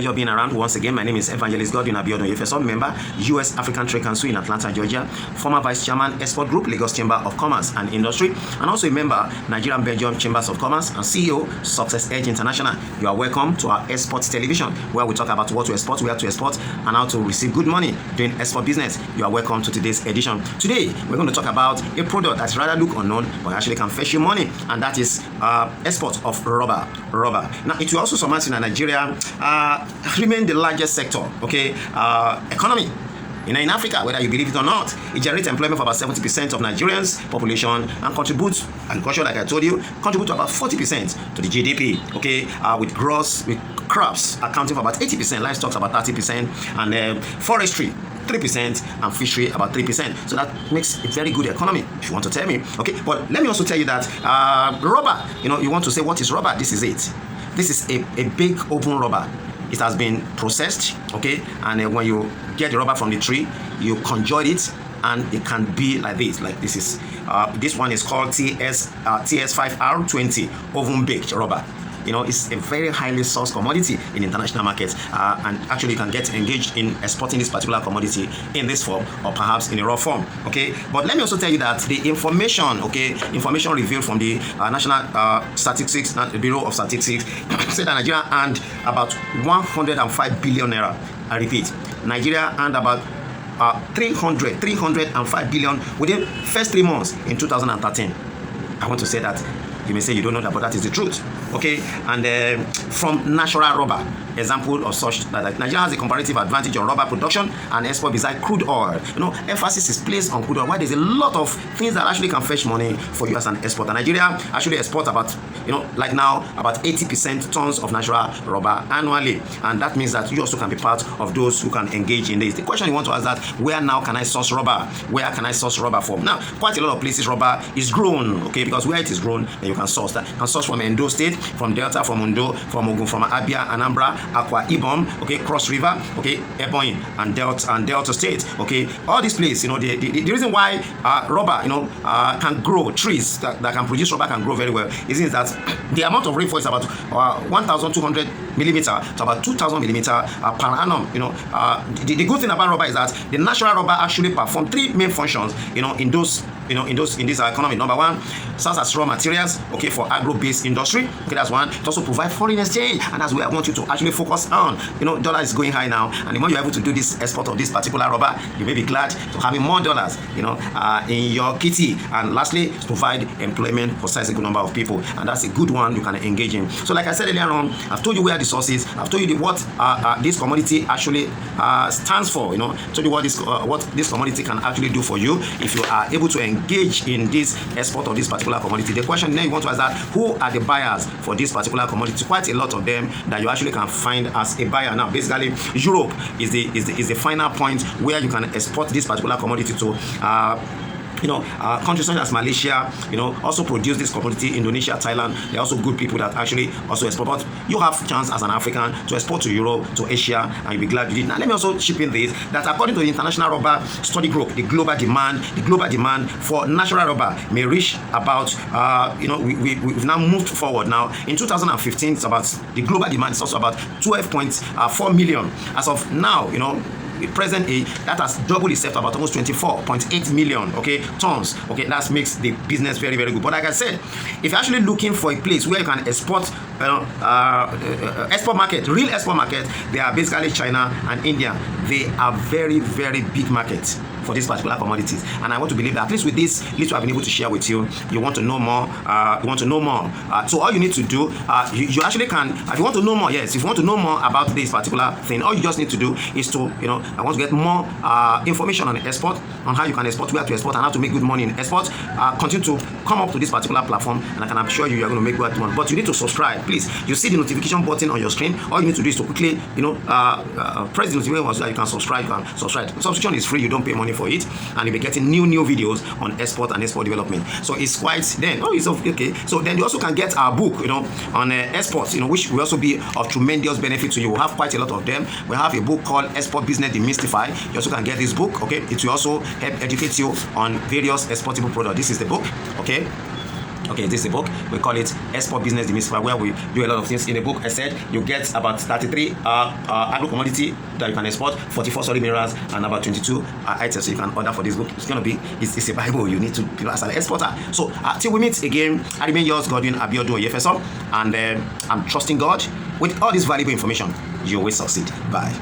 pleasure being around once again. My name is Evangelist Godwin Abiodun Efeso, member, U.S. African Trade Council in Atlanta, Georgia, former Vice Chairman, Export Group, Lagos Chamber of Commerce and Industry, and also a member, Nigerian Belgium Chambers of Commerce, and CEO, Success Edge International. You are welcome to our Export Television, where we talk about what to export, where to export, and how to receive good money doing export business. You are welcome to today's edition. Today, we're going to talk about a product that's rather look unknown, but actually can fetch you money, and that is export of rubber. Now, it will also summarize in Nigeria remain the largest sector, economy. In Africa, whether you believe it or not, it generates employment for about 70% of Nigerians' population and contributes, agriculture, like I told you, contribute to about 40% to the GDP, with crops accounting for about 80%, livestock about 30%, and forestry 3%, and fishery about 3%. So that makes a very good economy, if you want to tell me. But let me also tell you that rubber, you want to say, what is rubber? This is it. This is a big open rubber. It has been processed, and when you get the rubber from the tree, you conjure it, and it can be like this. Like this is this one is called TS5R20 oven baked rubber. It's a very highly sourced commodity in international markets, and actually you can get engaged in exporting this particular commodity in this form or perhaps in a raw form. But let me also tell you that the information revealed from the National Statistics Bureau of Statistics said that Nigeria earned about 105 billion naira. I repeat, Nigeria earned about 305 billion within first 3 months in 2013. I want to say that. You may say you don't know that, but that is the truth. And from natural rubber, example of such that Nigeria has a comparative advantage on rubber production and export besides crude oil. Emphasis is placed on crude oil. Why there's a lot of things that actually can fetch money for you as an exporter. Nigeria actually exports about, like now, about 80% tons of natural rubber annually, and that means that you also can be part of those who can engage in this. The question you want to ask that, where now can I source rubber? Where can I source rubber from? Now, quite a lot of places rubber is grown, because where it is grown, then you can source that. You can source from Edo State, from Delta, from Ondo, from Ogun, from Abia, Anambra, Akwa Ibom, Cross River, Ebonyi, and Delta State, all these places, the reason why rubber, can grow, trees that can produce rubber can grow very well, is that the amount of rainfall is about 1,200 millimeter to about 2,000 millimeter per annum. The good thing about rubber is that the natural rubber actually perform 3 main functions, in this economy. Number one, serves as raw materials, for agro-based industry. That's one. It also provides foreign exchange, and that's where I want you to actually focus on. Dollar is going high now, and the more you're able to do this export of this particular rubber, you may be glad to having more dollars, in your kitty. And lastly, provide employment for a sizable number of people, and that's a good one you can engage in. So, like I said earlier on, I've told you where the sources. I've told you what this commodity actually stands for. Told you what this commodity can actually do for you if you are able to engage in this export of this particular commodity. The question then you want to ask that, who are the buyers for this particular commodity? Quite a lot of them that you actually can find as a buyer. Now, basically, Europe is the final point where you can export this particular commodity to. Countries such as Malaysia, also produce this commodity. Indonesia, Thailand, they're also good people that actually also export. But you have chance as an African to export to Europe, to Asia, and you'll be glad you did. Now, let me also chip in this, that according to the International Rubber Study Group, the global demand for natural rubber may reach about, we've now moved forward. Now, in 2015, it's about, the global demand is also about 12.4 million. As of now, present that has doubled itself to about almost 24.8 million tons. That makes the business very, very good. But like I said, if you're actually looking for a place where you can export, export market, real export market, they are basically China and India. They are very, very big markets for these particular commodities, and I want to believe that at least with this little I've been able to share with you, you want to know more. So all you need to do, you actually can, if you want to know more, if you want to know more about this particular thing, all you just need to do is to, I want to get more information on export, on how you can export, where to export, and how to make good money in export. Continue to come up to this particular platform, and I can assure you, you're going to make good money. But you need to subscribe, please. You see the notification button on your screen. All you need to do is to quickly, press the notification button so that you can subscribe. Subscription is free. You don't pay money for it, and you'll be getting new videos on export and export development. So it's quite then. It's okay. So then you also can get our book, on exports, which will also be of tremendous benefit to you. We have quite a lot of them. We have a book called Export Business Demystified. You also can get this book. It will also help educate you on various exportable products. This is the book. Okay, this is a book. We call it Export Business Demystified, where we do a lot of things. In the book, I said you get about 33 agro-commodity that you can export, 44 solid minerals, and about 22 items you can order for this book. It's going to be, it's a Bible you need to be as an exporter. So till we meet again, I remain yours, Godwin Abiodun Oyefeso, and I'm trusting God. With all this valuable information, you will succeed. Bye.